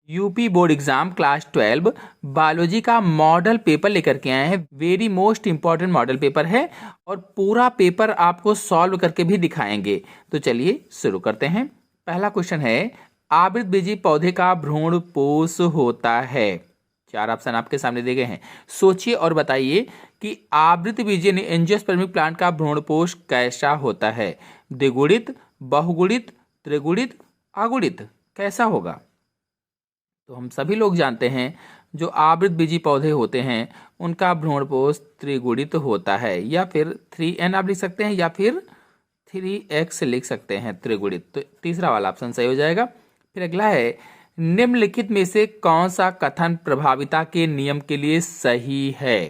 UP board exam class 12 biology का model paper लेकर के आए हैं। Very most important model paper है और पूरा पेपर आपको सॉल्व करके भी दिखाएंगे। तो चलिए शुरू करते हैं। पहला क्वेश्चन है, आवृतबीजी पौधे का भ्रूणपोष होता है। 4 ऑप्शन आपके सामने दिए गए हैं। सोचिए और बताइए कि आवृतबीजी एंजियोस्पर्मिक प्लांट का भ्रूणपोष कैसा होता है। द्विगुणित, बहुगुणित, त्रिगुणित, अगुणित, कैसा होगा? तो हम सभी लोग जानते हैं जो आवृतबीजी पौधे होते हैं उनका भ्रूणपोष त्रिगुणित होता है, या फिर 3n आप लिख सकते हैं या फिर 3x लिख सकते हैं, त्रिगुणित। तो तीसरा वाला ऑप्शन सही हो जाएगा। फिर अगला है, निम्नलिखित में से कौन सा कथन प्रभाविता के नियम के लिए सही है?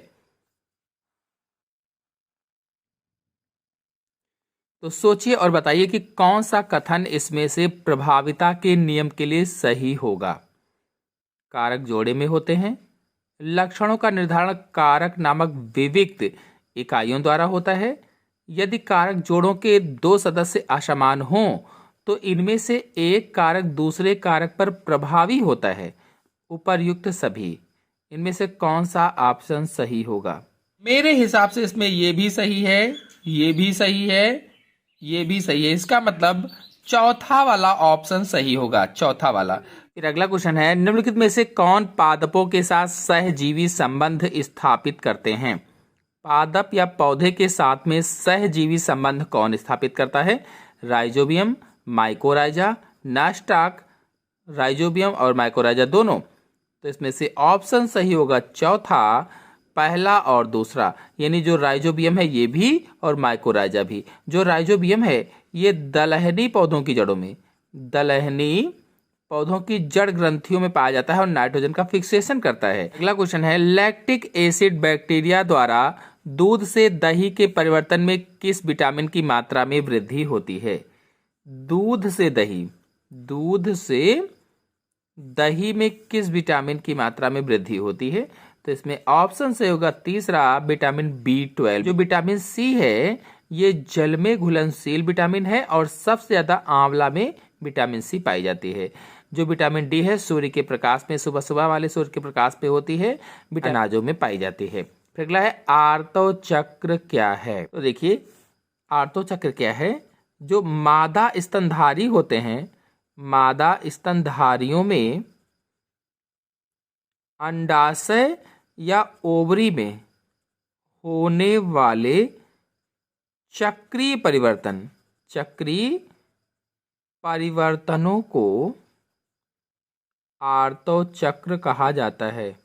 तो सोचिए और बताइए कि कौन सा कथन इसमें से प्रभाविता के नियम के लिए सही होगा। कारक जोड़े में होते हैं, लक्षणों का निर्धारण कारक नामक विविक्त इकाइयों द्वारा होता है, यदि कारक जोड़ों के 2 सदस्य असमान हों तो इनमें से एक कारक दूसरे कारक पर प्रभावी होता है। उपर्युक्त सभी इनमें से कौन सा ऑप्शन सही होगा? मेरे हिसाब से इसमें ये भी सही है, ये भी सही है, ये भी सही है। इसका मतलब चौथा वाला ऑप्शन सही होगा, चौथा वाला। फिर अगला क्वेश्चन है, निम्नलिखित में से कौन पादपों के साथ सहजीवी संबंध स्थापित करते हैं? पादप या पौधे के साथ में सहजीवी संबंध कौन स्थापित करता है? राइजोबियम, माइकोराइजा, नास्टाक, राइजोबियम और माइकोराइजा दोनों। तो इसमें से ऑप्शन सही होगा चौथा, पहला और दूसरा, यानी जो राइजोबियम है ये भी और माइकोराइजा भी। जो राइजोबियम है ये दलहनी पौधों की जड़ों में, दलहनी पौधों की जड़ ग्रंथियों में पाया जाता है और नाइट्रोजन का फिक्सेशन करता है। अगला क्वेश्चन है, लैक्टिक एसिड बैक्टीरिया द्वारा दूध से दही के परिवर्तन में किस विटामिन की मात्रा में वृद्धि होती है? दूध से दही, दूध से दही में किस विटामिन की मात्रा में वृद्धि होती है? तो इसमें ऑप्शन से होगा तीसरा, विटामिन B12। जो विटामिन सी है ये जल में घुलनशील विटामिन है और सबसे ज्यादा आंवला में विटामिन सी पाई जाती है। जो विटामिन डी है सूर्य के प्रकाश में, सुबह सुबह वाले सूर्य के प्रकाश में होती है, अनाजों में पाई जाती है। फिर अगला है, आर्तो चक्र क्या है? तो देखिए आर्तो चक्र क्या है। जो मादा स्तनधारी होते हैं, मादा स्तनधारियों में अंडाशय या ओवरी में होने वाले चक्रीय परिवर्तनों को आर्तो चक्र कहा जाता है।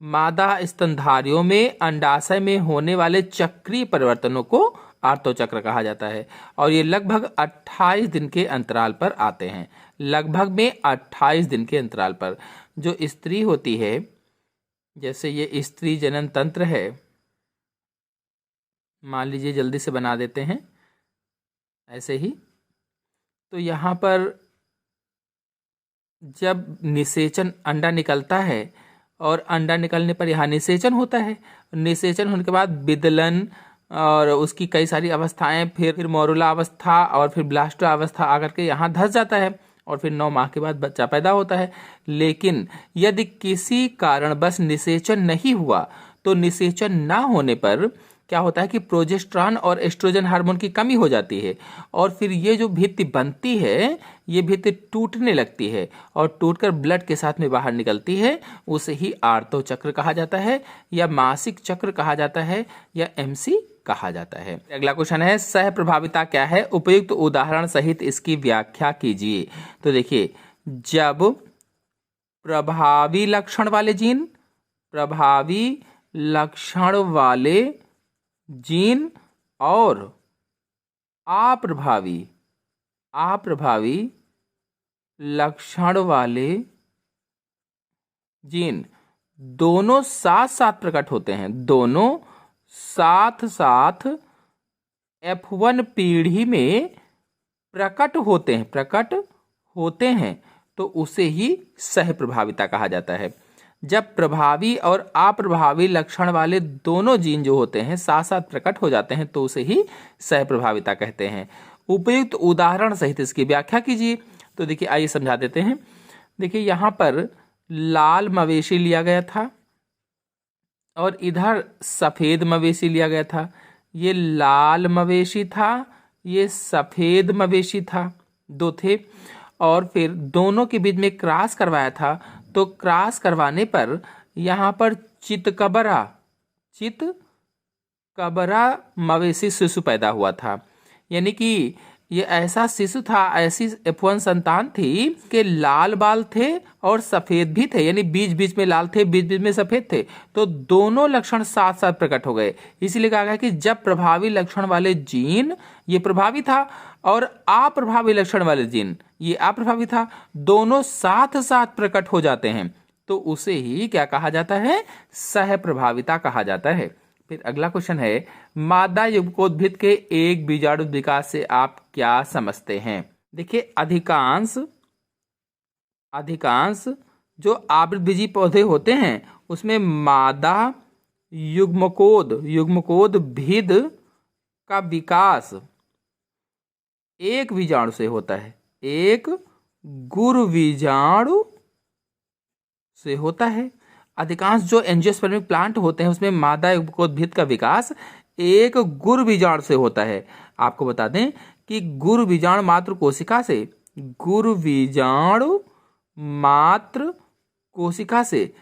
मादा स्तनधारियों में अंडाशय में होने वाले चक्रीय परिवर्तनों को आर्तो चक्र कहा जाता है और ये लगभग 28 दिन के अंतराल पर आते हैं। लगभग में 28 दिन के अंतराल पर जो स्त्री होती है, जैसे ये स्त्री जनन तंत्र है, मान लीजिए जल्दी से बना देते हैं ऐसे ही। तो यहाँ पर जब निषेचन, अंडा निकलता है और अंडा निकलने पर यहाँ निषेचन होता है। निषेचन होने के बाद विदलन और उसकी कई सारी अवस्थाएं, फिर मोरुला अवस्था और फिर ब्लास्टो अवस्था आकर के यहाँ धंस जाता है और फिर 9 माह के बाद बच्चा पैदा होता है। लेकिन यदि किसी कारणवश निषेचन नहीं हुआ तो निषेचन ना होने पर क्या होता है कि प्रोजेस्टेरॉन और एस्ट्रोजन हार्मोन की कमी हो जाती है और फिर ये जो भित्ति बनती है ये भित्ति टूटने लगती है और टूटकर ब्लड के साथ में बाहर निकलती है। उसे ही आर्तो चक्र कहा जाता है या मासिक चक्र कहा जाता है या MC कहा जाता है। अगला क्वेश्चन है, सह प्रभाविता क्या है? उपयुक्त उदाहरण सहित इसकी व्याख्या कीजिए। तो देखिए, जब प्रभावी लक्षण वाले जीन और अप्रभावी लक्षण वाले जीन दोनों साथ साथ प्रकट होते हैं, दोनों साथ साथ F1 पीढ़ी में प्रकट होते हैं तो उसे ही सह प्रभाविता कहा जाता है। जब प्रभावी और अप्रभावी लक्षण वाले दोनों जीन जो होते हैं साथ साथ प्रकट हो जाते हैं तो उसे ही सह प्रभाविता कहते हैं। उपयुक्त उदाहरण सहित इसकी व्याख्या कीजिए। तो देखिए आइए समझा देते हैं। देखिए यहाँ पर लाल मवेशी लिया गया था और इधर सफेद मवेशी लिया गया था। ये लाल मवेशी था, ये सफेद मवेशी था, दो थे। और फिर दोनों के बीच में क्रॉस करवाया था, तो क्रॉस करवाने पर यहाँ पर चितकबरा मवेशी शिशु पैदा हुआ था। यानी कि ये ऐसा शिशु था, ऐसी F1 संतान थी कि लाल बाल थे और सफेद भी थे, यानी बीच बीच में लाल थे, बीच बीच में सफेद थे। तो दोनों लक्षण साथ साथ प्रकट हो गए। इसीलिए कहा गया कि जब प्रभावी लक्षण वाले जीन, ये प्रभावी था, और अप्रभावी लक्षण वाले जीन, ये अप्रभावी था, दोनों साथ साथ प्रकट हो जाते हैं, तो उसे ही क्या कहा जाता है? सह प्रभाविता कहा जाता है। फिर अगला क्वेश्चन है, मादा युग्मकोद्भिद के एक बीजाणु विकास से आप क्या समझते हैं? देखिए, अधिकांश जो आवृतबीजी पौधे होते हैं उसमें मादा युग्मकोद्भिद का विकास एक बीजाणु से होता है, एक गुरु बीजाणु से होता है। अधिकांश जो एंजियोस्पर्मिक प्लांट होते हैं उसमें मादा युग्मकोद्भिद का विकास एक गुरु बीजाणु से होता है। आपको बता दें कि गुरु बीजाणु मात्र कोशिका से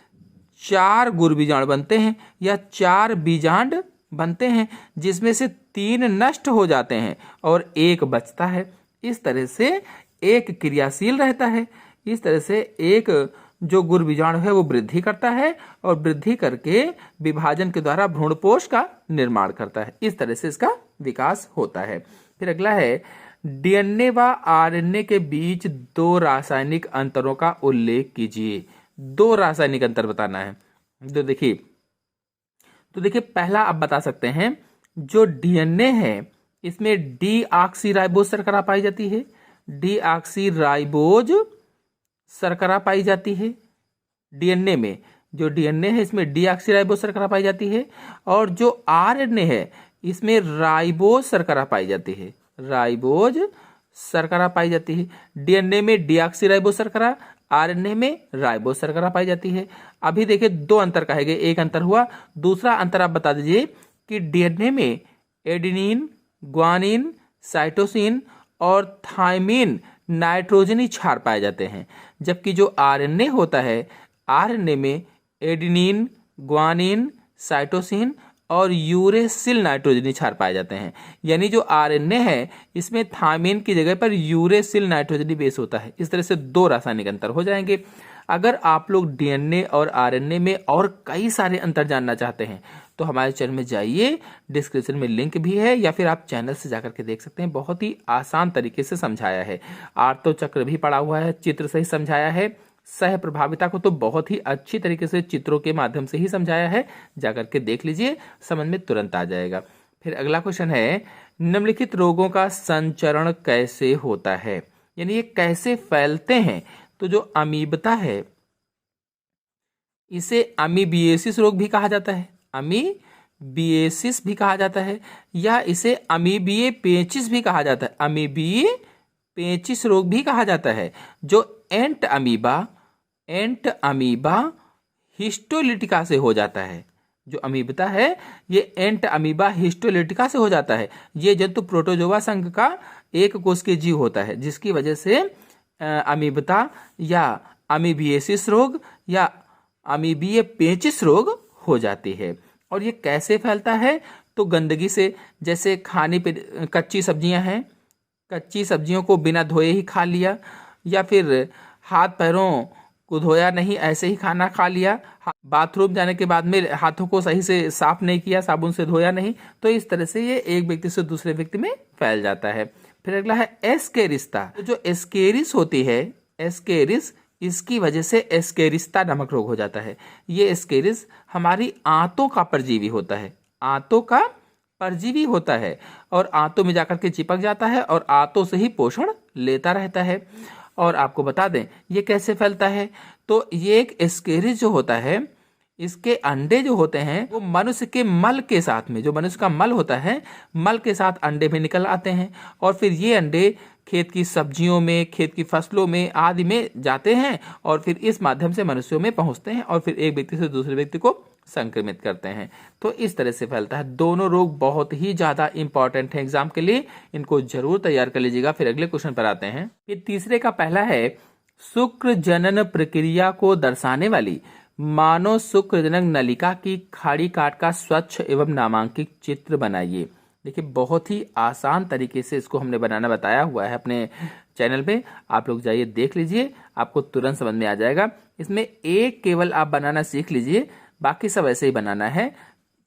4 गुरु बीजाणु बनते हैं या 4 बीजांड बनते हैं, जिसमें से 3 नष्ट हो जाते हैं और 1 बचता है। इस तरह से एक क्रियाशील रहता है। इस तरह से एक जो गुरु बीजाणु है वो वृद्धि करता है और वृद्धि करके विभाजन के द्वारा भ्रूणपोष का निर्माण करता है। इस तरह से इसका विकास होता है। फिर अगला है, डीएनए व आरएनए के बीच 2 रासायनिक अंतरों का उल्लेख कीजिए। 2 रासायनिक अंतर बताना है। तो देखिए पहला आप बता सकते हैं, जो डीएनए है इसमें डीऑक्सीराइबोज शर्करा पाई जाती है, डीऑक्सीराइबोज शर्करा पाई जाती है। डीएनए में जो डीएनए है इसमें डीऑक्सीराइबोज शर्करा पाई जाती है, और जो आरएनए है इसमें राइबोज शर्करा पाई जाती है, राइबोज शर्करा पाई जाती है। डीएनए में डीऑक्सीराइबोज शर्करा, आरएनए में राइबोज शर्करा पाई जाती है। अभी देखिए 2 अंतर कहेंगे, एक अंतर हुआ। दूसरा अंतर आप बता दीजिए कि डीएनए में एडेनिन, ग्वानिन, साइटोसिन और थायमिन नाइट्रोजनी क्षार पाए जाते हैं, जबकि जो आरएनए होता है, आरएनए में एडेनिन, ग्वानिन, साइटोसिन और यूरेसिल नाइट्रोजनी क्षार पाए जाते हैं। यानी जो आरएनए है इसमें थायमिन की जगह पर यूरेसिल नाइट्रोजनी बेस होता है। इस तरह से 2 रासायनिक अंतर हो जाएंगे। अगर आप लोग डीएनए और आरएनए में और कई सारे अंतर जानना चाहते हैं तो हमारे चैनल में जाइए, डिस्क्रिप्शन में लिंक भी है, या फिर आप चैनल से जाकर के देख सकते हैं। बहुत ही आसान तरीके से समझाया है। आर्तो चक्र भी पढ़ा हुआ है, चित्र से ही समझाया है। सह प्रभाविता को तो बहुत ही अच्छी तरीके से चित्रों के माध्यम से ही समझाया है, जाकर के देख लीजिए, समझ में तुरंत आ जाएगा। फिर अगला क्वेश्चन है, निम्नलिखित रोगों का संचरण कैसे होता है? यानी ये कैसे फैलते हैं? तो जो अमीबता है इसे अमीबिएसिस रोग भी कहा जाता है, अमीबिएसिस भी कहा जाता है, या इसे अमीबिए पेचिस भी कहा जाता है, अमीबिए पेचिस रोग भी कहा जाता है। जो एंट अमीबा हिस्टोलिटिका से हो जाता है। जो अमीबता है ये एंट अमीबा हिस्टोलिटिका से हो जाता है। ये जंतु प्रोटोजोआ संघ का एक कोशिकीय जीव होता है, जिसकी वजह से अमीबता या अमीबिएसिस रोग या अमीबिए पेचिस रोग हो जाती है। और ये कैसे फैलता है? तो गंदगी से, जैसे खाने पे कच्ची सब्जियां हैं, कच्ची सब्जियों को बिना धोए ही खा लिया, या फिर हाथ पैरों को धोया नहीं, ऐसे ही खाना खा लिया, बाथरूम जाने के बाद में हाथों को सही से साफ नहीं किया, साबुन से धोया नहीं, तो इस तरह से ये एक व्यक्ति से दूसरे व्यक्ति में फैल जाता है। फिर अगला है एस्केरिस्ता। जो एस्केरिस होती है, एस्केरिस, इसकी वजह से एस्केरिस्ता नामक रोग हो जाता है। ये एस्केरिस हमारी आंतों का परजीवी होता है, आंतों का परजीवी होता है, और आंतों में जाकर के चिपक जाता है और आंतों से ही पोषण लेता रहता है। और आपको बता दें ये कैसे फैलता है, तो ये एक एस्केरिस जो होता है, इसके अंडे जो होते हैं वो मनुष्य के मल के साथ में, जो मनुष्य का मल होता है, मल के साथ अंडे में निकल आते हैं, और फिर ये अंडे खेत की सब्जियों में, खेत की फसलों में आदि में जाते हैं और फिर इस माध्यम से मनुष्यों में पहुंचते हैं और फिर एक व्यक्ति से दूसरे व्यक्ति को संक्रमित करते हैं। तो इस तरह से फैलता है। दोनों रोग बहुत ही ज़्यादा इंपॉर्टेंट है एग्जाम के लिए, इनको जरूर तैयार कर लीजिएगा। फिर अगले क्वेश्चन पर आते हैं। ये तीसरे का पहला है, शुक्र जनन प्रक्रिया को दर्शाने वाली मानव शुक्र जनक नलिका की खाड़ी काट का स्वच्छ एवं नामांकित चित्र बनाइए। देखिए बहुत ही आसान तरीके से इसको हमने बनाना बताया हुआ है अपने चैनल पे, आप लोग जाइए देख लीजिए, आपको तुरंत समझ में आ जाएगा। इसमें एक केवल आप बनाना सीख लीजिए, बाकी सब ऐसे ही बनाना है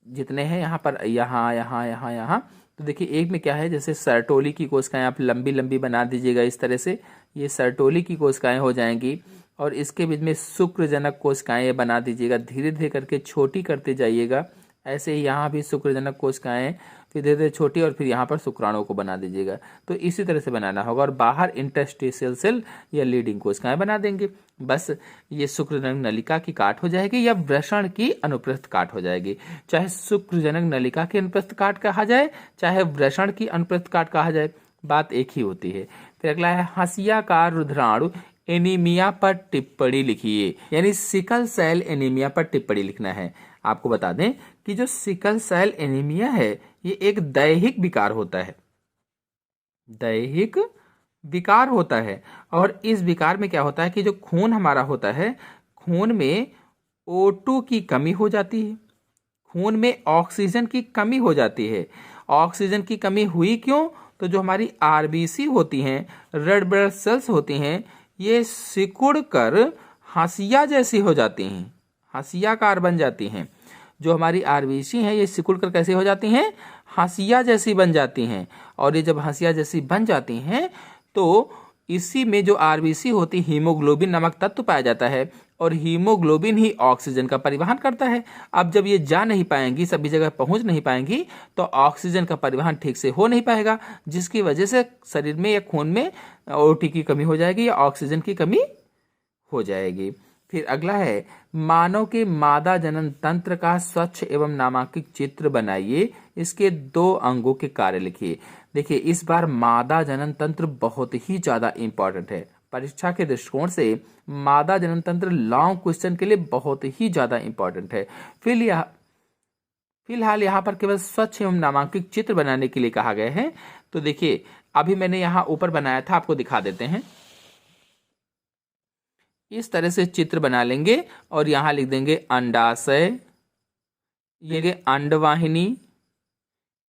जितने हैं यहाँ पर, यहाँ यहाँ यहाँ यहाँ। तो देखिए एक में क्या है, जैसे सरटोली की कोशिकाएं आप लंबी लंबी बना दीजिएगा इस तरह से, ये सरटोली की कोशिकाएं हो जाएंगी। और इसके बीच में शुक्रजनक कोशिकाएं बना दीजिएगा, धीरे धीरे करके छोटी करते जाइएगा। ऐसे ही यहाँ भी शुक्रजनक कोशिकाएं, फिर धीरे धीरे छोटी, और फिर यहाँ पर शुक्राणुओं को बना दीजिएगा। तो इसी तरह से बनाना होगा। और बाहर इंटरस्टिशियल सेल या लीडिंग कोशिकाएं बना देंगे। बस ये शुक्रजनक नलिका की काट हो जाएगी या वृषण की अनुप्रस्थ काट हो जाएगी। चाहे शुक्रजनक नलिका की अनुप्रस्थ काट कहा जाए, चाहे वृषण की अनुप्रस्थ काट कहा जाए, बात एक ही होती है। फिर अगला है, हंसियाकार रुधिराणु एनीमिया पर टिप्पणी लिखिए। यानी सिकल सेल एनीमिया पर टिप्पणी लिखना है। आपको बता दें कि जो सिकल सेल एनीमिया है ये एक दैहिक विकार होता है, दैहिक विकार होता है। और इस विकार में क्या होता है कि जो खून हमारा होता है, खून में O2 की कमी हो जाती है, खून में ऑक्सीजन की कमी हो जाती है। ऑक्सीजन की कमी हुई क्यों? तो जो हमारी आरबीसी होती हैं, रेड ब्लड सेल्स होती हैं, ये सिकुड़ कर हंसिया जैसी हो जाती हैं, हंसियाकार बन जाती हैं। जो हमारी आरबीसी हैं ये सिकुड़ कर कैसे हो जाती हैं? हंसिया जैसी बन जाती हैं। और ये जब हंसिया जैसी बन जाती हैं तो इसी में जो आरबीसी होती, हीमोग्लोबिन नामक तत्व पाया जाता है, और हीमोग्लोबिन ही ऑक्सीजन का परिवहन करता है। अब जब ये जा नहीं पाएंगी, सभी जगह पहुंच नहीं पाएंगी, तो ऑक्सीजन का परिवहन ठीक से हो नहीं पाएगा, जिसकी वजह से शरीर में या खून में O2 की कमी हो जाएगी या ऑक्सीजन की कमी हो जाएगी। फिर अगला है, मानव के मादा जनन तंत्र का स्वच्छ एवं नामांकित चित्र बनाइए, इसके 2 अंगों के कार्य लिखिए। देखिए इस बार मादा जनन तंत्र बहुत ही ज्यादा इंपॉर्टेंट है। परीक्षा के दृष्टिकोण से मादा जनन तंत्र लॉन्ग क्वेश्चन के लिए बहुत ही ज्यादा इंपॉर्टेंट है। फिलहाल यहाँ पर केवल स्वच्छ एवं नामांकित चित्र बनाने के लिए कहा गया है। तो देखिए अभी मैंने यहाँ ऊपर बनाया था, आपको दिखा देते हैं। इस तरह से चित्र बना लेंगे और यहाँ लिख देंगे अंडाशय, ये अंडवाहिनी,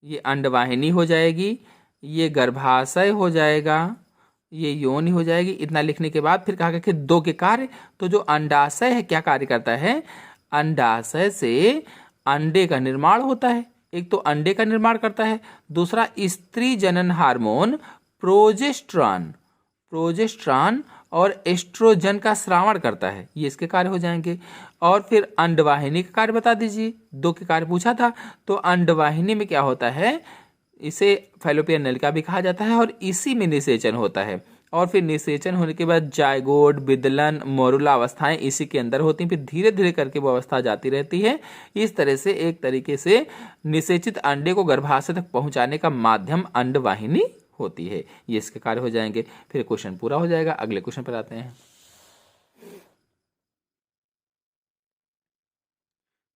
ये अंडवाहिनी हो जाएगी, ये गर्भाशय हो जाएगा, ये योनि हो जाएगी। इतना लिखने के बाद फिर कहा गया कि 2 के कार्य। तो जो अंडाशय है क्या कार्य करता है? अंडाशय से अंडे का निर्माण होता है। एक तो अंडे का निर्माण करता है, दूसरा स्त्री जनन हार्मोन प्रोजेस्टेरॉन और एस्ट्रोजन का स्रावण करता है, ये इसके कार्य हो जाएंगे। और फिर अंडवाहिनी का कार्य बता दीजिए, 2 के कार्य पूछा था। तो अंडवाहिनी में क्या होता है, इसे फैलोपियन नलिका भी कहा जाता है, और इसी में निषेचन होता है। और फिर निषेचन होने के बाद जायगोट, विदलन, मोरुला अवस्थाएं इसी के अंदर होती हैं। फिर धीरे धीरे करके वो अवस्था जाती रहती है। इस तरह से एक तरीके से निषेचित अंडे को गर्भाशय तक पहुंचाने का माध्यम अंडवाहिनी होती है, ये इसके कार्य हो जाएंगे। फिर क्वेश्चन पूरा हो जाएगा। अगले क्वेश्चन पर आते हैं।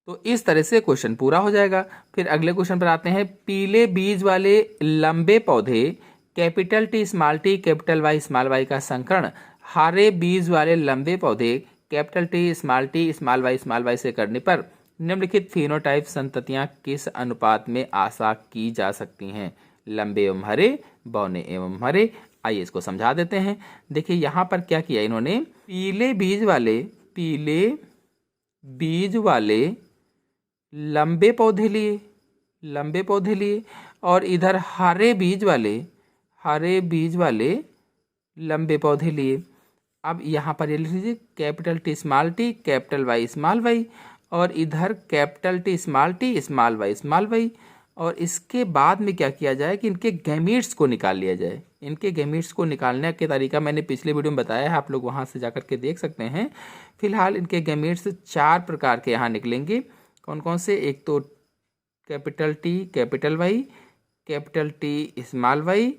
तो इस तरह से क्वेश्चन पूरा हो जाएगा। फिर अगले क्वेश्चन पर आते हैं। पीले बीज वाले लंबे पौधे कैपिटल टी कैपिटल वाई का संकरण हरे बीज वाले लंबे पौधे कैपिटल टी स्मॉल वाई से करने पर निम्नलिखित फिनोटाइप संततियां किस अनुपात में आशा की जा सकती हैं? लंबे एवं हरे, बौने एवं हरे। आइए इसको समझा देते हैं। देखिए यहाँ पर क्या किया इन्होंने, पीले बीज वाले लंबे पौधे लिए और इधर हरे बीज वाले लंबे पौधे लिए। अब यहाँ पर ये लिख लीजिए कैपिटल टी कैपिटल वाई, और इधर कैपिटल टी स्मॉल वाई। और इसके बाद में क्या किया जाए कि इनके गैमीट्स को निकाल लिया जाए। इनके गैमीट्स को निकालने के तरीका मैंने पिछले वीडियो में बताया है, आप लोग वहाँ से जाकर के देख सकते हैं। फिलहाल इनके गैमीट्स 4 प्रकार के यहाँ निकलेंगे। कौन कौन से? एक तो capital T capital Y, capital T small Y,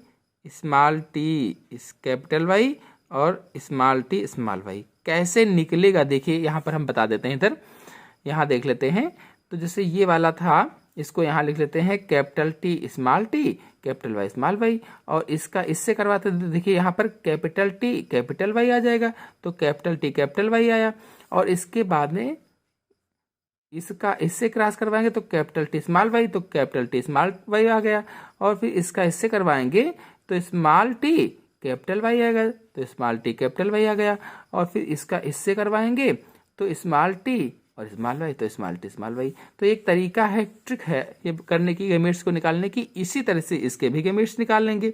small T capital Y और स्मॉल टी स्मॉल वाई। कैसे निकलेगा देखिए यहाँ पर हम बता देते हैं। इधर यहाँ देख लेते हैं। तो जैसे ये वाला था, इसको यहाँ लिख लेते हैं capital T small T capital Y small Y, और इसका इससे करवाते देखिए यहाँ पर कैपिटल टी कैपिटल वाई आ जाएगा, तो कैपिटल टी कैपिटल वाई आया। और इसके बाद में इसका इससे क्रॉस करवाएंगे तो कैपिटल टी स्मॉल वाई, तो कैपिटल टी स्मॉल वाई आ गया। और फिर इसका इससे करवाएंगे तो स्मॉल टी कैपिटल वाई आएगा, तो स्मॉल टी कैपिटल वाई आ गया। और फिर इसका इससे करवाएंगे तो स्मॉल टी और स्मॉल वाई, तो स्मॉल टी स्मॉल वाई। तो एक तरीका है, ट्रिक है ये करने की, गैमेट्स को निकालने की। इसी तरह से इसके भी गैमेट्स निकाल लेंगे।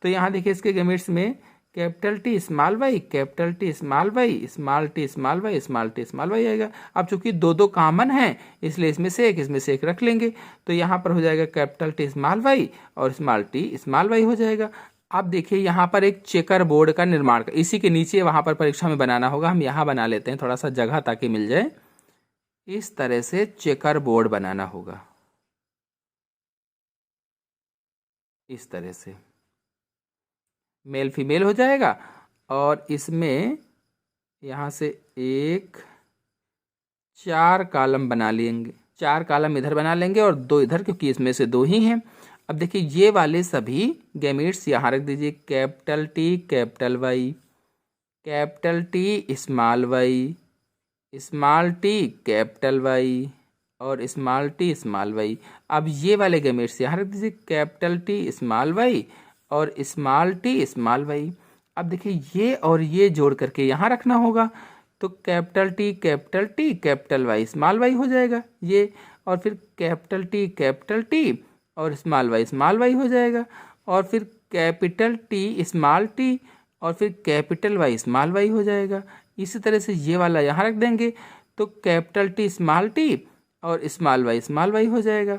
तो यहाँ देखिए इसके गैमेट्स में capital T small Y capital T small Y small T small Y small T small Y आएगा। अब चूंकि दो दो कॉमन है इसलिए इसमें से एक रख लेंगे। तो यहाँ पर हो जाएगा कैपिटल टी स्मॉल वाई और स्मॉल टी स्मॉल वाई हो जाएगा। अब देखिए यहाँ पर एक चेकर बोर्ड का निर्माण इसी के नीचे वहां पर परीक्षा में बनाना होगा। हम यहाँ बना लेते हैं थोड़ा सा जगह ताकि मिल जाए। इस तरह से चेकर बोर्ड बनाना होगा, इस तरह से मेल फीमेल हो जाएगा। और इसमें यहाँ से एक 4 कॉलम बना लेंगे, 4 कॉलम इधर बना लेंगे और 2 इधर, क्योंकि इसमें से 2 ही हैं। अब देखिए ये वाले सभी गैमेट्स यहाँ रख दीजिए, capital T capital Y capital T small Y small T capital Y और स्मॉल टी स्मॉल वाई। अब ये वाले गैमेट्स यहाँ रख दीजिए, कैपिटल टी स्मॉल वाई और स्मॉल टी स्मॉल वाई। अब देखिए ये और ये जोड़ करके यहाँ रखना होगा, तो capital T capital Y small Y हो जाएगा ये। और फिर कैपिटल टी और स्मॉल वाई हो जाएगा। और फिर कैपिटल टी स्मॉल टी और फिर कैपिटल वाई स्मॉल वाई हो जाएगा। इसी तरह से ये वाला यहाँ रख देंगे, तो कैपिटल टी स्मॉल टी और स्मॉल वाई हो जाएगा।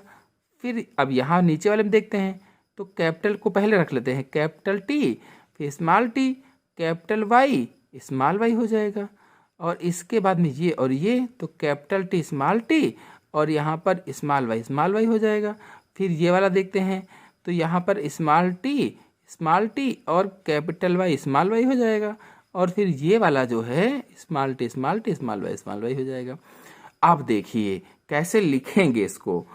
फिर अब यहाँ नीचे वाले में देखते हैं, तो कैपिटल को पहले रख लेते हैं, कैपिटल टी फिर small T capital Y small Y हो जाएगा। और इसके बाद में ये और ये, तो कैपिटल टी स्मॉल टी और यहाँ पर स्मॉल वाई हो जाएगा। फिर ये वाला देखते हैं, तो यहाँ पर स्मॉल टी और कैपिटल वाई स्मॉल वाई हो जाएगा। और फिर ये वाला जो है स्मॉल टी स्मॉल वाई हो जाएगा। अब देखिए कैसे लिखेंगे इसको,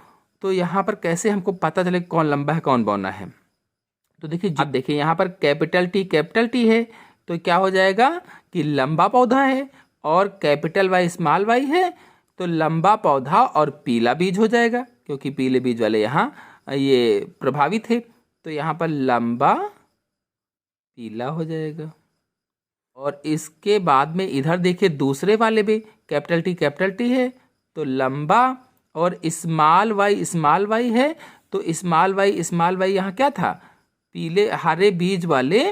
तो यहाँ पर कैसे हमको पता चले कौन लंबा है कौन बौना है। तो देखिए अब देखिए यहाँ पर कैपिटल टी है, तो क्या हो जाएगा कि लंबा पौधा है, और कैपिटल वाई स्मॉल वाई है तो लंबा पौधा और पीला बीज हो जाएगा, क्योंकि पीले बीज वाले यहाँ ये प्रभावित है। तो यहाँ पर लंबा पीला हो जाएगा। और इसके बाद में इधर देखिए दूसरे वाले भी कैपिटल टी है, तो लंबा और स्मॉल वाई है, तो स्मॉल वाई यहाँ क्या था, पीले हरे बीज वाले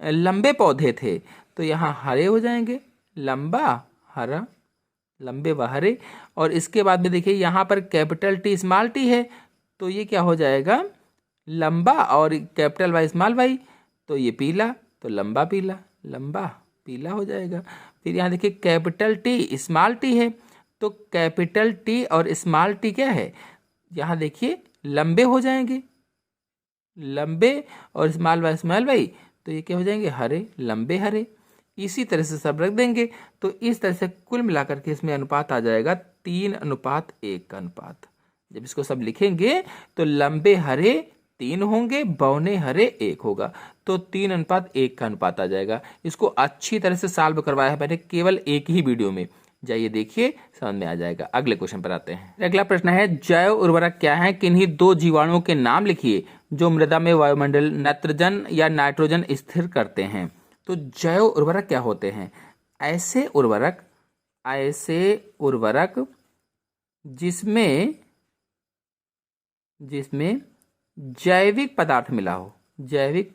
लंबे पौधे थे, तो यहाँ हरे हो जाएंगे, लंबा हरा लंबे व हरे। और इसके बाद में देखिए यहाँ पर कैपिटल टी स्मॉल टी है, तो ये क्या हो जाएगा, लंबा और कैपिटल वाई स्मॉल वाई, तो ये पीला, तो लंबा पीला हो जाएगा। फिर यहाँ देखिए कैपिटल टी स्मॉल टी है, तो कैपिटल टी और स्मॉल टी क्या है, यहाँ देखिए लंबे हो जाएंगे, लंबे और स्मॉल वाई, तो ये क्या हो जाएंगे, हरे, लंबे हरे। इसी तरह से सब रख देंगे। तो इस तरह से कुल मिलाकर के इसमें अनुपात आ जाएगा 3:1 का अनुपात। जब इसको सब लिखेंगे तो लंबे हरे 3 होंगे, बौने हरे 1 होगा, तो 3:1 का अनुपात आ जाएगा। इसको अच्छी तरह से सॉल्व करवाया है मैंने केवल एक ही वीडियो में, जाइए देखिए, समझ में आ जाएगा। अगले क्वेश्चन पर आते हैं। अगला प्रश्न है, जैव उर्वरक क्या है, किन्हीं 2 जीवाणुओं के नाम लिखिए जो मृदा में वायुमंडल नाइट्रोजन या नाइट्रोजन स्थिर करते हैं। तो जैव उर्वरक क्या होते हैं, ऐसे उर्वरक जिसमें जैविक पदार्थ मिला हो, जैविक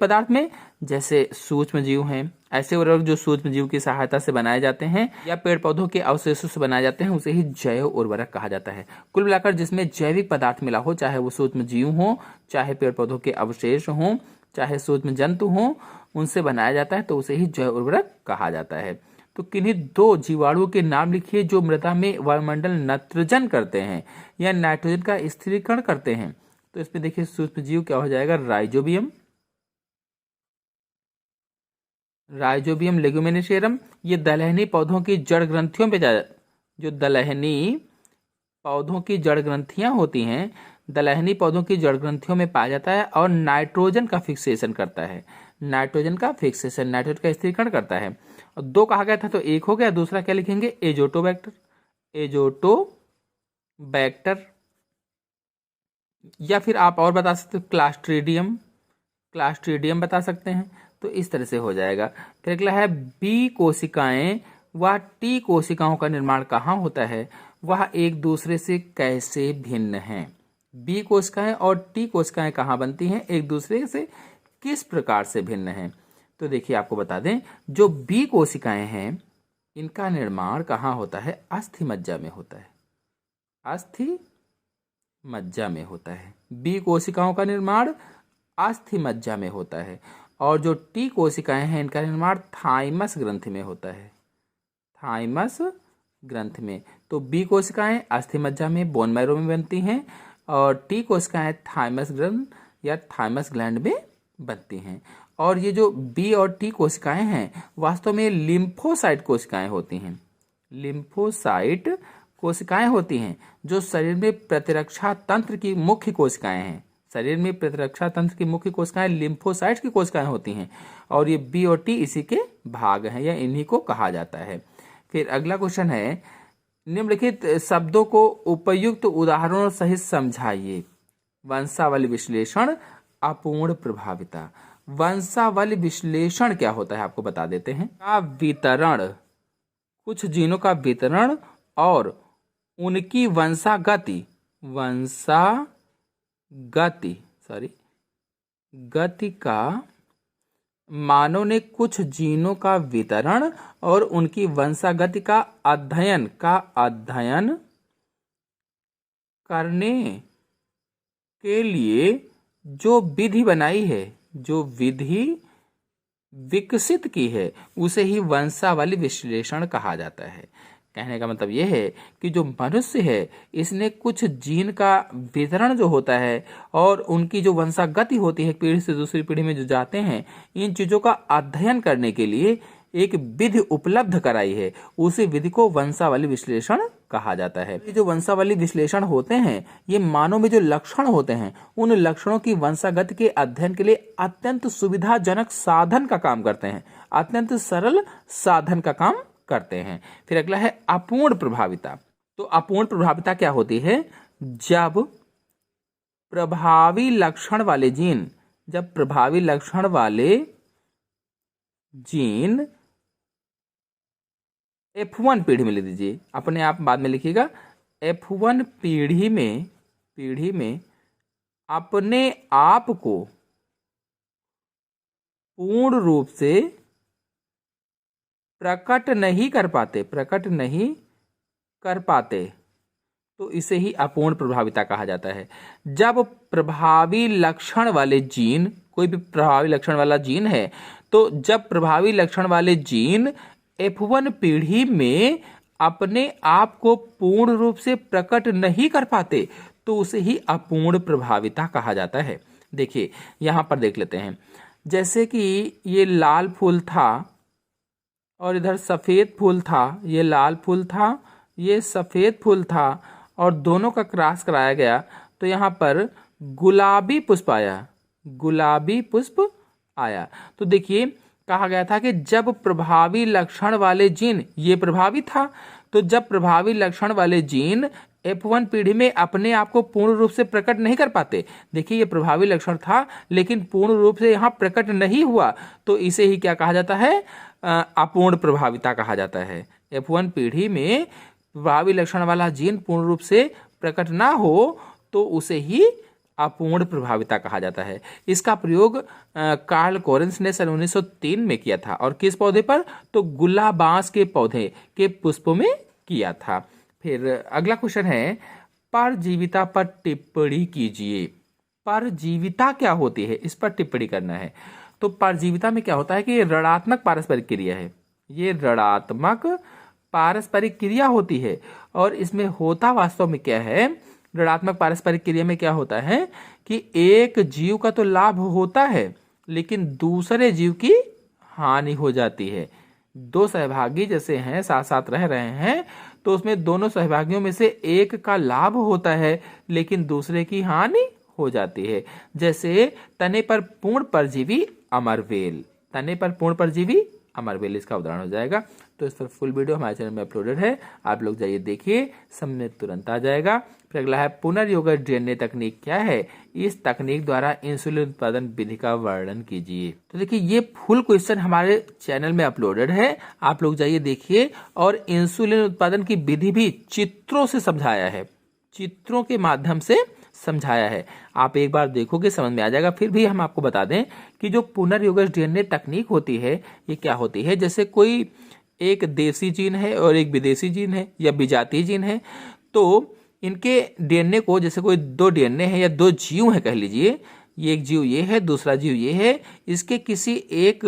पदार्थ में जैसे सूक्ष्म जीव हैं, ऐसे उर्वरक जो सूक्ष्म जीव की सहायता से बनाए जाते हैं या पेड़ पौधों के अवशेषों से बनाए जाते हैं, उसे ही जैव उर्वरक कहा जाता है। कुल मिलाकर जिसमें जैविक पदार्थ मिला हो, चाहे वो सूक्ष्म जीव हो, चाहे पेड़ पौधों के अवशेष हों, चाहे सूक्ष्म जंतु हों, उनसे बनाया जाता है, तो उसे ही जैव उर्वरक कहा जाता है। तो किन्हीं 2 जीवाणुओं के नाम लिखिए जो मृदा में वायुमंडल नाइट्रोजन करते हैं या नाइट्रोजन का स्थिरीकरण करते हैं। तो इसमें देखिए सूक्ष्म जीव क्या हो जाएगा, राइजोबियम, राइजोबियम लेगुमिनेशियरम। ये दलहनी पौधों की जड़ ग्रंथियों पे जो दलहनी पौधों की जड़ ग्रंथियां होती हैं, दलहनी पौधों की जड़ ग्रंथियों में पाया जाता है और नाइट्रोजन का फिक्सेशन करता है, नाइट्रोजन का फिक्सेशन, नाइट्रोजन का स्थिरीकरण करता है। और 2 कहा गया था तो 1 हो गया, दूसरा क्या लिखेंगे, एजोटोबैक्टर, एजोटोबैक्टर। या फिर आप और बता सकते हो क्लास्ट्रीडियम, क्लास्ट्रीडियम बता सकते हैं। तो इस तरह से हो जाएगा। फिर अगला है बी कोशिकाएं व टी कोशिकाओं का निर्माण कहाँ होता है, वह एक दूसरे से कैसे भिन्न हैं। बी कोशिकाएं और टी कोशिकाएं कहाँ बनती हैं, एक दूसरे से किस प्रकार से भिन्न हैं। तो देखिए आपको बता दें, जो बी कोशिकाएं हैं इनका निर्माण कहाँ होता है, अस्थि मज्जा में होता है, अस्थि मज्जा में होता है। बी कोशिकाओं का निर्माण अस्थि मज्जा में होता है और जो टी कोशिकाएं हैं इनका निर्माण थाइमस ग्रंथि में होता है, थाइमस ग्रंथ में। तो बी कोशिकाएं अस्थि मज्जा में, बोन मैरो में बनती हैं और टी कोशिकाएं थाइमस ग्रंथ या थाइमस ग्लैंड में बनती हैं। और ये जो बी और टी कोशिकाएं हैं वास्तव में लिम्फोसाइट कोशिकाएं होती हैं, लिम्फोसाइट कोशिकाएं होती हैं जो शरीर में प्रतिरक्षा तंत्र की मुख्य कोशिकाएं हैं। शरीर में प्रतिरक्षा तंत्र की मुख्य कोशिकाएं लिम्फोसाइट्स की कोशिकाएं होती हैं और ये बी और टी इसी के भाग हैं या इन्हीं को कहा जाता है। फिर अगला क्वेश्चन है, निम्नलिखित शब्दों को उपयुक्त उदाहरणों सहित समझाइए। वंशावली विश्लेषण, अपूर्ण प्रभाविता। वंशावली विश्लेषण क्या होता है आपको बता देते हैं। का वितरण, कुछ जीनों का वितरण और उनकी वंशागति गति का, मानव ने कुछ जीनों का वितरण और उनकी वंशागति का अध्ययन करने के लिए जो विधि बनाई है, जो विधि विकसित की है, उसे ही वंशावली विश्लेषण कहा जाता है। कहने का मतलब यह है कि जो मनुष्य है इसने कुछ जीन का वितरण जो होता है और उनकी जो वंशागति होती है, पीढ़ी से दूसरी पीढ़ी में जो जाते हैं, इन चीजों का अध्ययन करने के लिए एक विधि उपलब्ध कराई है, उसी विधि को वंशावली विश्लेषण कहा जाता है। ये जो वंशावली विश्लेषण होते हैं ये मानव में जो लक्षण होते हैं उन लक्षणों की वंशागति के अध्ययन के लिए अत्यंत सुविधाजनक साधन का काम करते हैं, अत्यंत सरल साधन का काम करते हैं। फिर अगला है अपूर्ण प्रभाविता। तो अपूर्ण प्रभाविता क्या होती है, जब प्रभावी लक्षण वाले जीन F1 पीढ़ी में, ले दीजिए अपने आप बाद में लिखिएगा, F1 पीढ़ी में अपने आप को पूर्ण रूप से प्रकट नहीं कर पाते तो इसे ही अपूर्ण प्रभाविता कहा जाता है। जब प्रभावी लक्षण वाले जीन, कोई भी प्रभावी लक्षण वाला जीन है, तो जब प्रभावी लक्षण वाले जीन F1 पीढ़ी में अपने आप को पूर्ण रूप से प्रकट नहीं कर पाते तो उसे ही अपूर्ण प्रभाविता कहा जाता है। देखिए यहां पर देख लेते हैं, जैसे कि ये लाल फूल था और इधर सफेद फूल था, ये लाल फूल था, ये सफेद फूल था और दोनों का क्रॉस कराया गया तो यहाँ पर गुलाबी पुष्प आया। तो देखिए कहा गया था कि जब प्रभावी लक्षण वाले जीन, ये प्रभावी था, तो जब प्रभावी लक्षण वाले जीन F1 पीढ़ी में अपने आप को पूर्ण रूप से प्रकट नहीं कर पाते, देखिए ये प्रभावी लक्षण था लेकिन पूर्ण रूप से यहाँ प्रकट नहीं हुआ, तो इसे ही क्या कहा जाता है, अपूर्ण प्रभाविता कहा जाता है। F1 पीढ़ी में प्रभावी लक्षण वाला जीन पूर्ण रूप से प्रकट ना हो तो उसे ही अपूर्ण प्रभाविता कहा जाता है। इसका प्रयोग कार्ल कोरेंस ने सन 1903 में किया था और किस पौधे पर, तो गुलाबांस के पौधे के पुष्पों में किया था। फिर अगला क्वेश्चन है, परजीविता पर टिप्पणी कीजिए। परजीविता क्या होती है, इस पर टिप्पणी करना है। तो परजीविता में क्या होता है कि ये ऋणात्मक पारस्परिक क्रिया है, ये ऋणात्मक पारस्परिक क्रिया होती है और इसमें होता वास्तव में क्या है, ऋणात्मक पारस्परिक क्रिया में क्या होता है कि एक जीव का तो लाभ होता है लेकिन दूसरे जीव की हानि हो जाती है। दो सहभागी जैसे हैं, साथ साथ रह रहे हैं, तो उसमें दोनों सहभागियों में से एक का लाभ होता है लेकिन दूसरे की हानि हो जाती है। जैसे तने पर पूर्ण परजीवी अमरवेल, तने पर पूर्ण परजीवी अमरवेल इसका उदाहरण हो जाएगा। तो इस पर फुल वीडियो हमारे चैनल में अपलोडेड है, आप लोग जाइए देखिए, समझ तुरंत आ जाएगा। फिर अगला है पुनर्योगज डीएनए तकनीक क्या है, इस तकनीक द्वारा इंसुलिन उत्पादन विधि का वर्णन कीजिए। तो देखिए ये फुल क्वेश्चन हमारे चैनल में अपलोडेड है, आप लोग जाइए देखिए। और इंसुलिन उत्पादन की विधि भी चित्रों से समझाया है, चित्रों के माध्यम से समझाया है, आप एक बार देखोगे समझ में आ जाएगा। फिर भी हम आपको बता दें कि जो पुनर्योगज डीएनए तकनीक होती है ये क्या होती है, जैसे कोई एक देसी जीन है और एक विदेशी जीन है या विजातीय जीन है, तो इनके डीएनए को, जैसे कोई दो डीएनए है या दो जीव है कह लीजिए, ये एक जीव ये है, दूसरा जीव ये है, इसके किसी एक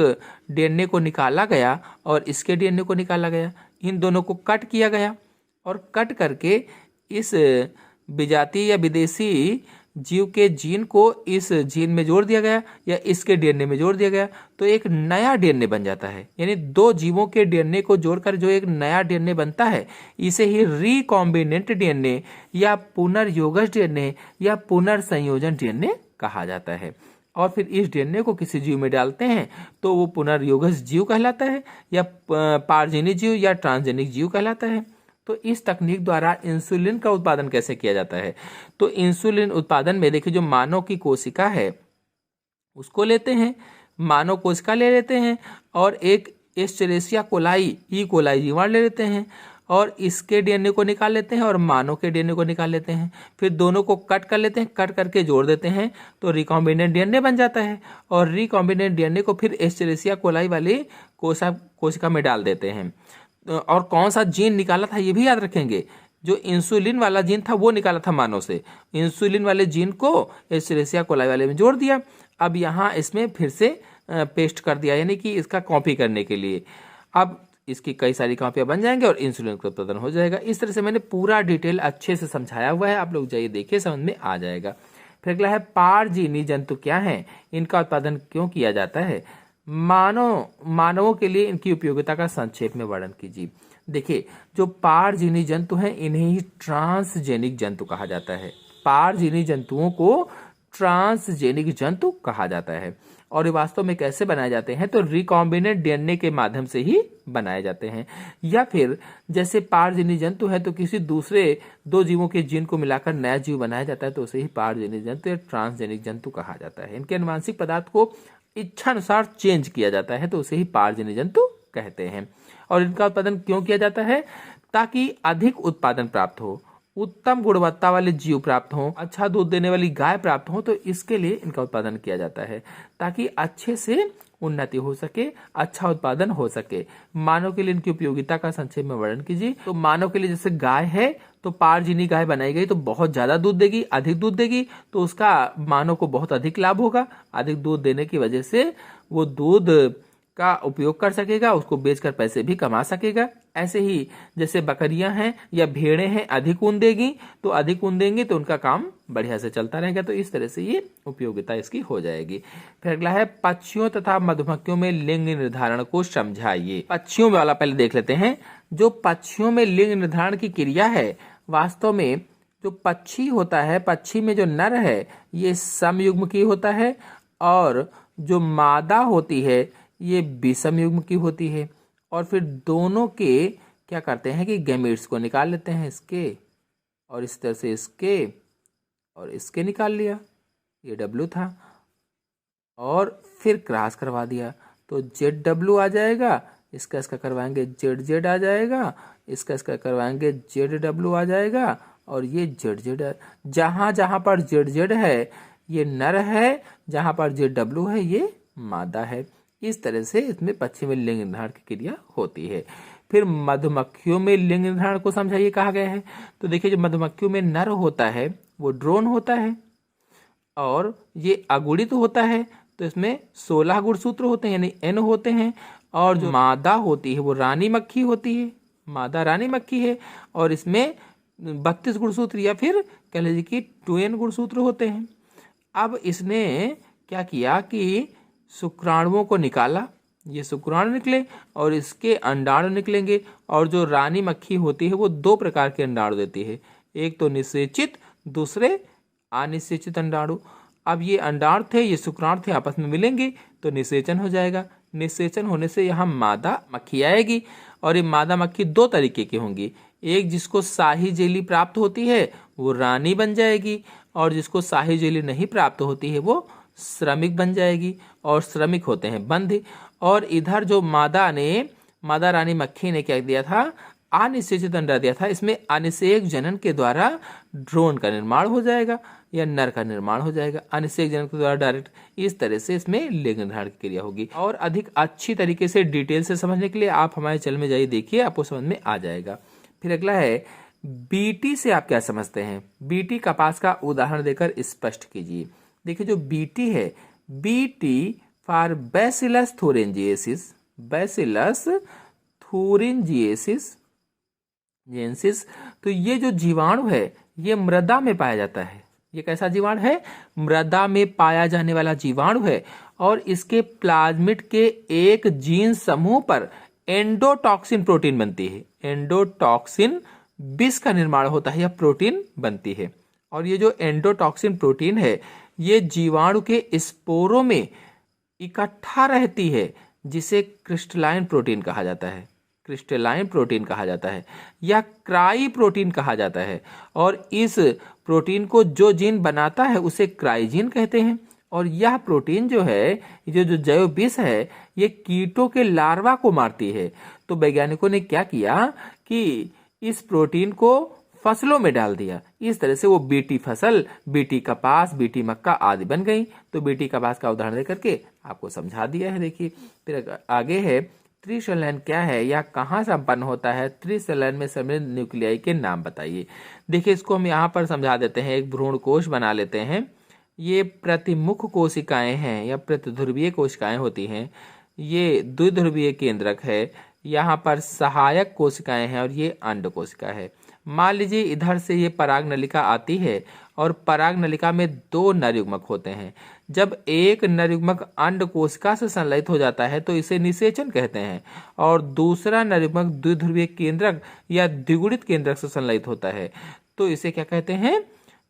डीएनए को निकाला गया और इसके डीएनए को निकाला गया, इन दोनों को कट किया गया और कट करके इस विजातीय या विदेशी जीव के जीन को इस जीन में जोड़ दिया गया या इसके डीएनए में जोड़ दिया गया, तो एक नया डीएनए बन जाता है। यानी दो जीवों के डीएनए को जोड़कर जो एक नया डीएनए बनता है, इसे ही रिकॉम्बिनेंट डीएनए या पुनर्योगज डीएनए या पुनर्संयोजन डीएनए कहा जाता है। और फिर इस डीएनए को किसी जीव में डालते हैं तो वो पुनर्योगज जीव कहलाता है या पारजीनी जीव या ट्रांसजेनिक जीव कहलाता है। तो इस तकनीक द्वारा इंसुलिन का उत्पादन कैसे किया जाता है, तो इंसुलिन उत्पादन में देखिए जो मानव की कोशिका है उसको लेते हैं, मानव कोशिका ले लेते हैं और एक एस्चेरेसिया कोलाई ई कोलाई जीवाणु ले लेते हैं और इसके डीएनए को निकाल लेते हैं और मानव के डीएनए को निकाल लेते हैं, फिर दोनों को कट कर लेते हैं, कट करके जोड़ देते हैं तो रिकॉम्बिनेंट डीएनए बन जाता है और रिकॉम्बिनेंट डीएनए को फिर एस्चेरेसिया कोलाई वाली कोशिका में डाल देते हैं। और कौन सा जीन निकाला था ये भी याद रखेंगे, जो इंसुलिन वाला जीन था वो निकाला था मानव से, इंसुलिन वाले जीन को एस्चेरेसिया कोलाई वाले में जोड़ दिया, अब यहाँ इसमें फिर से पेस्ट कर दिया, यानी कि इसका कॉपी करने के लिए। अब इसकी कई सारी कॉपियां बन जाएंगे और इंसुलिन का उत्पादन हो जाएगा। इस तरह से मैंने पूरा डिटेल अच्छे से समझाया हुआ है, आप लोग जाइए देखिए, समझ में आ जाएगा। फिर अगला है पारजीनी जंतु क्या है, इनका उत्पादन क्यों किया जाता है, मानवों के लिए इनकी उपयोगिता का संक्षेप में वर्णन कीजिए। देखिए जो पारजीनी जंतु हैं इन्हें ही ट्रांसजेनिक जंतु कहा जाता है, पारजीनी जंतुओं को ट्रांसजेनिक जंतु कहा जाता है। और ये वास्तव में कैसे बनाए जाते हैं, तो रिकॉम्बिनेंट डीएनए के माध्यम से ही बनाए जाते हैं, या फिर जैसे पारजीनी जंतु है तो किसी दूसरे दो जीवों के जीन को मिलाकर नया जीव बनाया जाता है तो उसे ही पारजीनी जंतु या ट्रांसजेनिक जंतु कहा जाता है। इनके आनुवंशिक पदार्थ को इच्छा अनुसार चेंज किया जाता है तो उसे ही पारजीनी जंतु कहते हैं। और इनका उत्पादन क्यों किया जाता है, ताकि अधिक उत्पादन प्राप्त हो, उत्तम गुणवत्ता वाले जीव प्राप्त हो, अच्छा दूध देने वाली गाय प्राप्त हो, तो इसके लिए इनका उत्पादन किया जाता है ताकि अच्छे से उन्नति हो सके, अच्छा उत्पादन हो सके। मानव के लिए इनकी उपयोगिता का संक्षेप में वर्णन कीजिए। तो मानव के लिए जैसे गाय है तो पारजीनी गाय बनाई गई तो बहुत ज्यादा दूध देगी, अधिक दूध देगी, तो उसका मानव को बहुत अधिक लाभ होगा, अधिक दूध देने की वजह से वो दूध का उपयोग कर सकेगा, उसको बेचकर पैसे भी कमा सकेगा। ऐसे ही जैसे बकरियां हैं या भेड़ें हैं, अधिक ऊन देगी तो अधिक ऊन देंगी तो उनका काम बढ़िया से चलता रहेगा, तो इस तरह से ये उपयोगिता इसकी हो जाएगी। फिर अगला है पक्षियों तथा मधुमक्खियों में लिंग निर्धारण को समझाइए। पक्षियों वाला पहले देख लेते हैं। जो पक्षियों में लिंग निर्धारण की क्रिया है, वास्तव में जो पक्षी होता है, पक्षी में जो नर है ये समयुग्म की होता है और जो मादा होती है ये विषम युग्म की होती है। और फिर दोनों के क्या करते हैं कि गैमेट्स को निकाल लेते हैं, इसके और इस तरह से इसके और इसके निकाल लिया, ये डब्ल्यू था, और फिर क्रॉस करवा दिया तो जेड डब्ल्यू आ जाएगा, इसका करवाएंगे जेड जेड आ जाएगा, इसका करवाएंगे जेड डब्ल्यू आ जाएगा, और ये जेड जेड, जहां जहां पर जेड जेड है ये नर है, जहां पर जेड डब्ल्यू है ये मादा है। इस तरह से इसमें पक्षी में लिंग निर्धारण की क्रिया होती है। फिर मधुमक्खियों में लिंग निर्धारण को समझाइए कहा गया है। तो देखिए जो मधुमक्खियों में नर होता है वो ड्रोन होता है और ये अगुणित होता है, तो इसमें 16 गुणसूत्र होते हैं यानी एन होते हैं। और जो मादा होती है वो रानी मक्खी होती है, मादा रानी मक्खी है, और इसमें 32 गुणसूत्र या फिर कह लीजिए कि 2n गुणसूत्र होते हैं। अब इसने क्या किया कि शुक्राणुओं को निकाला, ये शुक्राणु निकले और इसके अंडाणु निकलेंगे, और जो रानी मक्खी होती है वो 2 प्रकार के अंडाणु देती है, एक तो निषेचित, दूसरे अनिषेचित अंडाणु। अब ये अंडाणु थे, ये शुक्राणु थे, आपस में मिलेंगे तो निषेचन हो जाएगा। निषेचन होने से यहाँ मादा मक्खी आएगी, और ये मादा मक्खी 2 तरीके की होंगी, एक जिसको शाही जेली प्राप्त होती है वो रानी बन जाएगी, और जिसको शाही जेली नहीं प्राप्त होती है वो श्रमिक बन जाएगी, और श्रमिक होते हैं बंध। और इधर जो मादा रानी मक्खी ने क्या दिया था, अनिषेचित अंडा दिया था, इसमें अनिषेक जनन के द्वारा ड्रोन का निर्माण हो जाएगा या नर का निर्माण हो जाएगा, अनिषेक जनन के द्वारा डायरेक्ट। इस तरह से इसमें लिंग निर्धारण की क्रिया होगी। और अधिक अच्छी तरीके से डिटेल से समझने के लिए आप हमारे चैनल में जाइए, देखिए, आपको समझ में आ जाएगा। फिर अगला है बीटी से आप क्या समझते हैं। बीटी कपास का उदाहरण देकर स्पष्ट कीजिए। देखिए जो बीटी है, BT for bacillus thuringiensis, bacillus thuringiensis जेंसिस। तो ये जो जीवाणु है ये मृदा में पाया जाता है। ये कैसा जीवाणु है, मृदा में पाया जाने वाला जीवाणु है, और इसके प्लाज्मिड के एक जीन समूह पर एंडोटॉक्सिन प्रोटीन बनती है। एंडोटॉक्सिन विष का निर्माण होता है या प्रोटीन बनती है, और ये जो एंडोटॉक्सिन प्रोटीन है ये जीवाणु के स्पोरों में इकट्ठा रहती है, जिसे क्रिस्टलाइन प्रोटीन कहा जाता है, क्रिस्टलाइन प्रोटीन कहा जाता है या क्राई प्रोटीन कहा जाता है। और इस प्रोटीन को जो जीन बनाता है उसे क्राइजीन कहते हैं। और यह प्रोटीन जो है, जो जैव विष है, ये कीटों के लार्वा को मारती है। तो वैज्ञानिकों ने क्या किया कि इस प्रोटीन को फसलों में डाल दिया। इस तरह से वो बीटी फसल, बीटी कपास, बीटी मक्का आदि बन गई। तो बीटी कपास का उदाहरण देकर के आपको समझा दिया है। देखिए फिर आगे है, त्रिसंलयन क्या है या कहाँ संपन्न होता है। त्रिसंलयन में सम्मिलित न्यूक्लियाई के नाम बताइए। देखिए इसको हम यहाँ पर समझा देते हैं, एक भ्रूण कोश बना लेते हैं। ये प्रतिमुख कोशिकाएं हैं या प्रतिध्रुवीय कोशिकाएं होती हैं। ये द्विध्रुवीय केंद्रक है, यहाँ पर सहायक कोशिकाएं हैं, और ये अंड कोशिका है। मान लीजिए इधर से ये पराग नलिका आती है, और पराग नलिका में 2 नर युग्मक होते हैं। जब एक नर युग्मक अंड कोशिका से संलयित हो जाता है तो इसे निषेचन कहते हैं, और दूसरा नर युग्मक द्विध्रुवीय केंद्रक या द्विगुणित केंद्रक से संलयित होता है तो इसे क्या कहते हैं,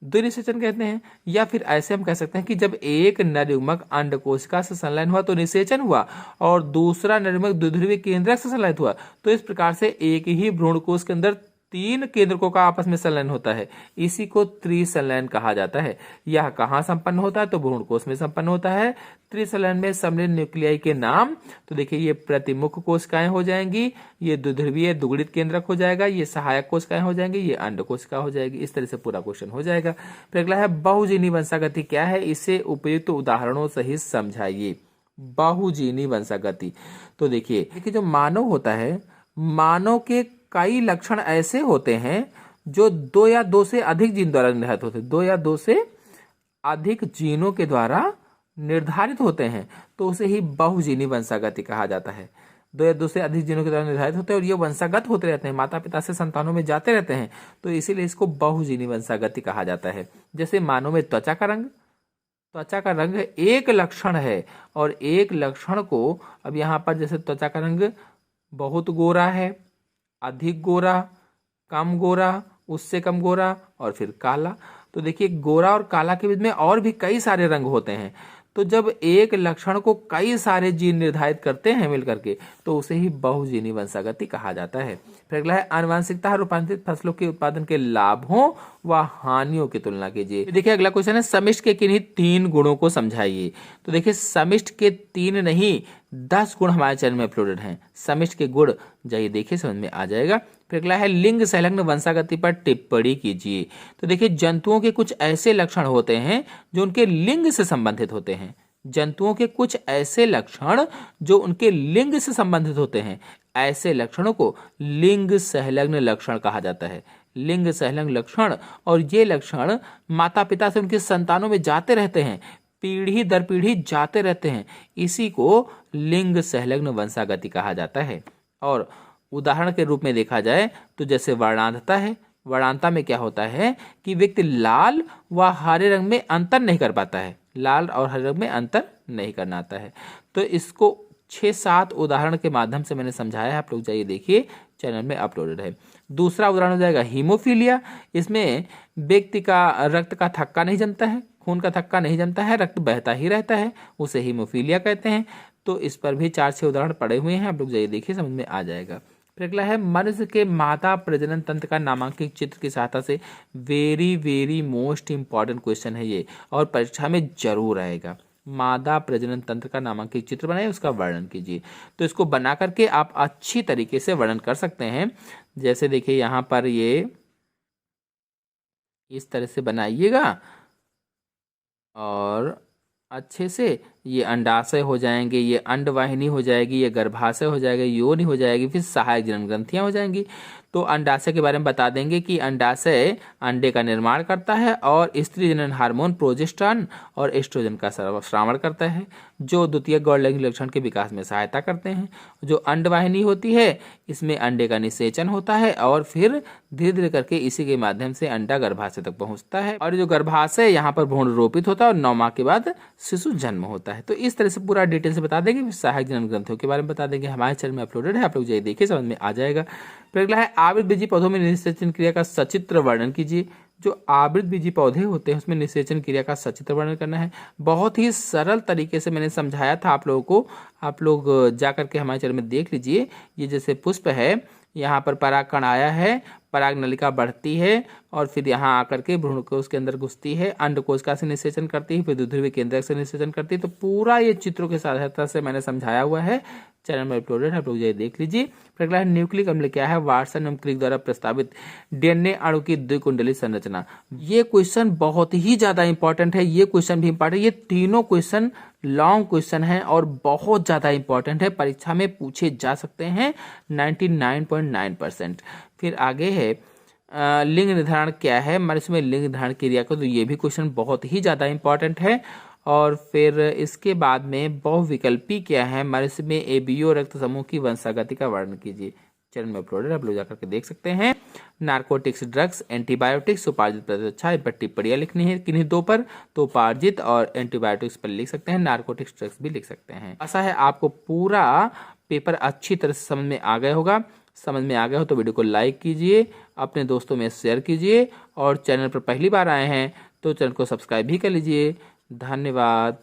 द्विनिषेचन कहते हैं। या फिर ऐसे हम कह सकते हैं कि जब एक नर युग्मक अंड कोशिका से संलयन हुआ तो निषेचन हुआ, और दूसरा नर युग्मक द्विध्रुवीय केंद्रक से संलयित हुआ। तो इस प्रकार से एक ही भ्रूण कोश के अंदर 3 केंद्रकों का आपस में संलयन होता है, इसी को त्रिसंलयन कहा जाता है। यह कहाँ संपन्न होता है, तो भ्रूण कोश में संपन्न होता है। त्रिसंलयन में सम्मिलित न्यूक्लियाई के नाम, तो देखिए ये प्रतिमुख कोशिकाएं हो जाएंगी, ये द्विध्रुवीय द्विगुणित केंद्रक हो जाएगा, ये सहायक कोशिकाएं हो जाएंगी, ये अंड कोशिका हो जाएगी। इस तरह से पूरा क्वेश्चन हो जाएगा। फिर अगला है बहुजीनी वंशागति क्या है, इसे उपयुक्त उदाहरणों सहित समझाइए। बहुजीनी वंशागति, तो देखिए जो मानव होता है, मानव के कई लक्षण ऐसे होते हैं जो 2 या 2 से अधिक जीन द्वारा निर्धारित होते हैं। 2 या 2 से अधिक जीनों के द्वारा निर्धारित होते हैं, तो उसे ही बहुजीनी वंशागति कहा जाता है। 2 या 2 से अधिक जीनों के द्वारा निर्धारित होते हैं और ये वंशागत होते रहते हैं, माता पिता से संतानों में जाते रहते हैं, तो इसीलिए इसको बहुजीनी वंशागति कहा जाता है। जैसे मानव में त्वचा का रंग, त्वचा का रंग एक लक्षण है, और एक लक्षण को अब यहाँ पर जैसे त्वचा का रंग बहुत गोरा है, अधिक गोरा, कम गोरा, उससे कम गोरा, और फिर काला। तो देखिए गोरा और काला के बीच में और भी कई सारे रंग होते हैं। तो जब एक लक्षण को कई सारे जीन निर्धारित करते हैं मिलकर के, तो उसे ही बहुजीनी वंशागति कहा जाता है। फिर अगला है आनुवंशिकता रूपांतरित फसलों के उत्पादन के लाभों व हानियों की तुलना कीजिए। देखिए अगला क्वेश्चन है, समिष्ट के किन्हीं 3 गुणों को समझाइए। तो देखिए समिष्ट के 3 नहीं 10 गुण हमारे चैनल में अपलोडेड हैं। समिष्ट के गुण जाइए देखिए, समझ में आ जाएगा। फिर अगला है लिंग संलग्न वंशागति पर टिप्पणी कीजिए। तो देखिए जंतुओं के कुछ ऐसे लक्षण होते हैं जो उनके लिंग से संबंधित होते हैं। जंतुओं के कुछ ऐसे लक्षण जो उनके लिंग से संबंधित होते हैं, ऐसे लक्षणों को लिंग संलग्न लक्षण कहा जाता है। लिंग संलग्न लक्षण, और ये लक्षण माता पिता से उनके संतानों में जाते रहते हैं, पीढ़ी दर पीढ़ी जाते रहते हैं, इसी को लिंग संलग्न वंशागति कहा जाता है। और उदाहरण के रूप में देखा जाए तो जैसे वर्णांधता है, वर्णांता में क्या होता है कि व्यक्ति लाल व हरे रंग में अंतर नहीं कर पाता है, लाल और हरे रंग में अंतर नहीं करना आता है। तो इसको 6-7 उदाहरण के माध्यम से मैंने समझाया है, आप लोग जाइए देखिए, चैनल में अपलोडेड है। दूसरा उदाहरण हो जाएगा हीमोफीलिया। इसमें व्यक्ति का रक्त का थक्का नहीं जमता है, खून का थक्का नहीं जमता है, रक्त बहता ही रहता है, उसे हीमोफीलिया कहते हैं। तो इस पर भी 4-6 उदाहरण पड़े हुए हैं, आप लोग जाइए देखिए, समझ में आ जाएगा। फिर अगला है मनुष्य के मादा प्रजनन तंत्र का नामांकित चित्र की सहायता से। Very very most important question है ये, और परीक्षा में जरूर आएगा। मादा प्रजनन तंत्र का नामांकित चित्र बनाइए, उसका वर्णन कीजिए। तो इसको बना करके आप अच्छी तरीके से वर्णन कर सकते हैं। जैसे देखिए यहाँ पर ये इस तरह से बनाइएगा और अच्छे से ये अंडाशय हो जाएंगे, ये अंडवाहिनी हो जाएगी, ये गर्भाशय हो जाएगा, योनि हो जाएगी, फिर सहायक जनन ग्रंथियां हो जाएंगी। तो अंडाशय के बारे में बता देंगे कि अंडाशय अंडे का निर्माण करता है और स्त्री जनन हार्मोन प्रोजेस्टेरॉन और एस्ट्रोजन का स्रावण करता है, जो द्वितीयक गौण लैंगिक लक्षण के विकास में सहायता करते हैं। जो अंडवाहिनी होती है, इसमें अंडे का निषेचन होता है और फिर धीरे धीरे करके इसी के माध्यम से अंडा गर्भाशय तक पहुंचता है, और जो गर्भाशय यहाँ पर भ्रूण रोपित होता है और 9 माह के बाद शिशु जन्म होता है। तो इस तरह से पूरा डिटेल से बता देंगे। सहायक जनन ग्रंथियों के बारे में बता देंगे, हमारे चैनल में अपलोडेड है, आप लोग जाइए देखिए, समझ में आ जाएगा। फिर अगला है आवृत बीजी पौधों में निषेचन क्रिया का सचित्र वर्णन कीजिए। जो आवृत बीजी पौधे होते हैं उसमें निषेचन क्रिया का सचित्र वर्णन करना है। बहुत ही सरल तरीके से मैंने समझाया था आप लोगों को, आप लोग जा करके हमारे चैनल में देख लीजिए। ये जैसे पुष्प है, यहाँ पर परागकण आया है, पराग नलिका बढ़ती है और फिर यहाँ आकर के भ्रूण कोश के अंदर घुसती है, अंड कोशिका से निषेचन करती है, फिर दुग्धद्रव्य केंद्रक से निषेचन करती है। तो पूरा ये चित्रों की सहायता से मैंने समझाया हुआ है, चैनल में अपलोडेड है, आप लोग जाइए देख लीजिए। फिर अगला है न्यूक्लिक अम्ल क्या है। वाटसन एवं क्रिक द्वारा प्रस्तावित डीएनए अणु की द्विकुंडली संरचना। ये क्वेश्चन बहुत ही ज्यादा इंपॉर्टेंट है, ये क्वेश्चन भी इंपॉर्टेंट, ये तीनों क्वेश्चन लॉन्ग क्वेश्चन है और बहुत ज्यादा इंपॉर्टेंट है, परीक्षा में पूछे जा सकते हैं 99.9%। फिर आगे है लिंग निर्धारण क्या है। मनुष्य में लिंग निर्धारण क्रिया को, तो ये भी क्वेश्चन बहुत ही ज्यादा इंपॉर्टेंट है। और फिर इसके बाद में बहुविकल्पी क्या है। मनुष्य में एबीओ रक्त समूह की वंशागति का वर्णन कीजिए। चैनल में अपलोडेड, आप लोग जाकर के देख सकते हैं। नार्कोटिक्स, ड्रग्स, एंटीबायोटिक्स, उपार्जित प्रतिरक्षा, इस पर टिप्पणियां लिखनी है किन्हीं दो पर, तो उपार्जित और एंटीबायोटिक्स पर लिख सकते हैं, नार्कोटिक्स, ड्रग्स भी लिख सकते हैं। ऐसा है आपको पूरा पेपर अच्छी तरह से समझ में आ गया होगा। समझ में आ गया हो तो वीडियो को लाइक कीजिए, अपने दोस्तों में शेयर कीजिए, और चैनल पर पहली बार आए हैं तो चैनल को सब्सक्राइब भी कर लीजिए। धन्यवाद।